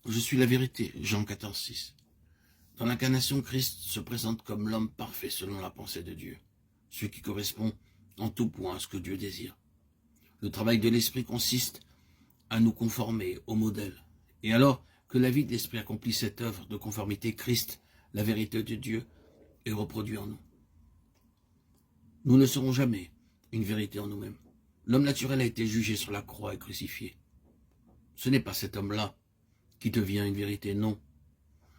Je suis la vérité, Jean 14,6. Dans l'incarnation, Christ se présente comme l'homme parfait selon la pensée de Dieu, celui qui correspond en tout point à ce que Dieu désire. Le travail de l'Esprit consiste à nous conformer au modèle. Et alors que la vie de l'Esprit accomplit cette œuvre de conformité, Christ, la vérité de Dieu, est reproduit en nous. Nous ne serons jamais une vérité en nous-mêmes. L'homme naturel a été jugé sur la croix et crucifié. Ce n'est pas cet homme-là qui devient une vérité, non.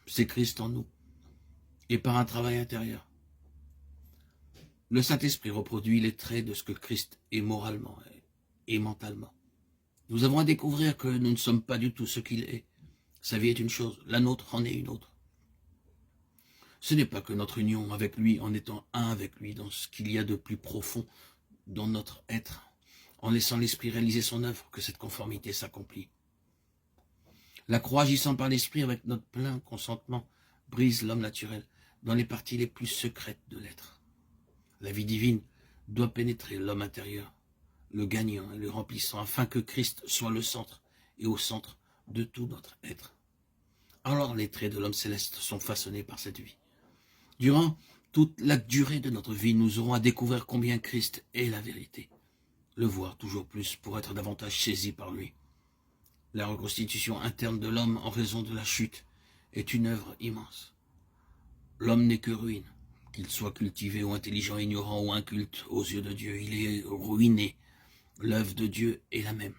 C'est Christ en nous, et par un travail intérieur. Le Saint-Esprit reproduit les traits de ce que Christ est moralement et mentalement. Nous avons à découvrir que nous ne sommes pas du tout ce qu'il est. Sa vie est une chose, la nôtre en est une autre. Ce n'est pas que notre union avec lui, en étant un avec lui, dans ce qu'il y a de plus profond dans notre être, en laissant l'Esprit réaliser son œuvre, que cette conformité s'accomplit. La croix agissant par l'Esprit avec notre plein consentement brise l'homme naturel dans les parties les plus secrètes de l'être. La vie divine doit pénétrer l'homme intérieur, le gagnant et le remplissant, afin que Christ soit le centre et au centre de tout notre être. Alors les traits de l'homme céleste sont façonnés par cette vie. Durant toute la durée de notre vie, nous aurons à découvrir combien Christ est la vérité, le voir toujours plus pour être davantage saisi par lui. La reconstitution interne de l'homme en raison de la chute est une œuvre immense. L'homme n'est que ruine, qu'il soit cultivé ou intelligent, ignorant ou inculte aux yeux de Dieu, il est ruiné. L'œuvre de Dieu est la même.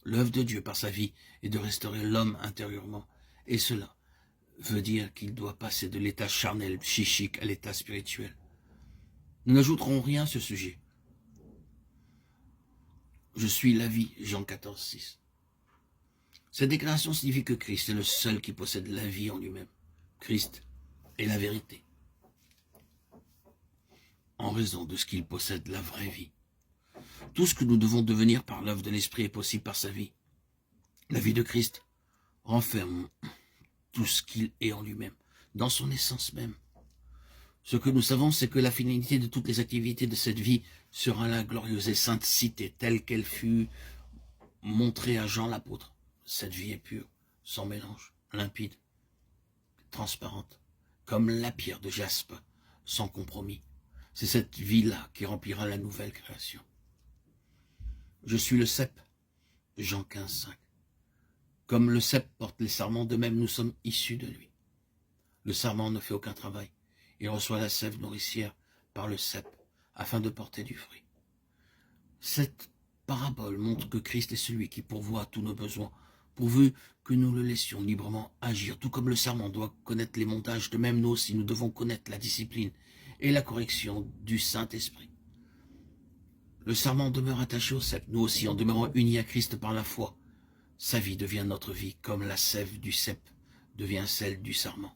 L'œuvre de Dieu par sa vie est de restaurer l'homme intérieurement. Et cela veut dire qu'il doit passer de l'état charnel, psychique à l'état spirituel. Nous n'ajouterons rien à ce sujet. Je suis la vie, Jean 14,6. Cette déclaration signifie que Christ est le seul qui possède la vie en lui-même. Christ est la vérité, en raison de ce qu'il possède la vraie vie. Tout ce que nous devons devenir par l'œuvre de l'Esprit est possible par sa vie. La vie de Christ renferme tout ce qu'il est en lui-même, dans son essence même. Ce que nous savons, c'est que la finalité de toutes les activités de cette vie sera la glorieuse et sainte cité, telle qu'elle fut montrée à Jean l'apôtre. Cette vie est pure, sans mélange, limpide, transparente, comme la pierre de jaspe, sans compromis. C'est cette vie-là qui remplira la nouvelle création. Je suis le cep, Jean 15,5. Comme le cep porte les sarments, de même nous sommes issus de lui. Le sarment ne fait aucun travail. Il reçoit la sève nourricière par le cep, afin de porter du fruit. Cette parabole montre que Christ est celui qui pourvoit à tous nos besoins, pourvu que nous le laissions librement agir. Tout comme le sarment doit connaître les montages, de même nous aussi nous devons connaître la discipline et la correction du Saint-Esprit. Le sarment demeure attaché au cep, nous aussi en demeurant unis à Christ par la foi. Sa vie devient notre vie, comme la sève du cep devient celle du sarment.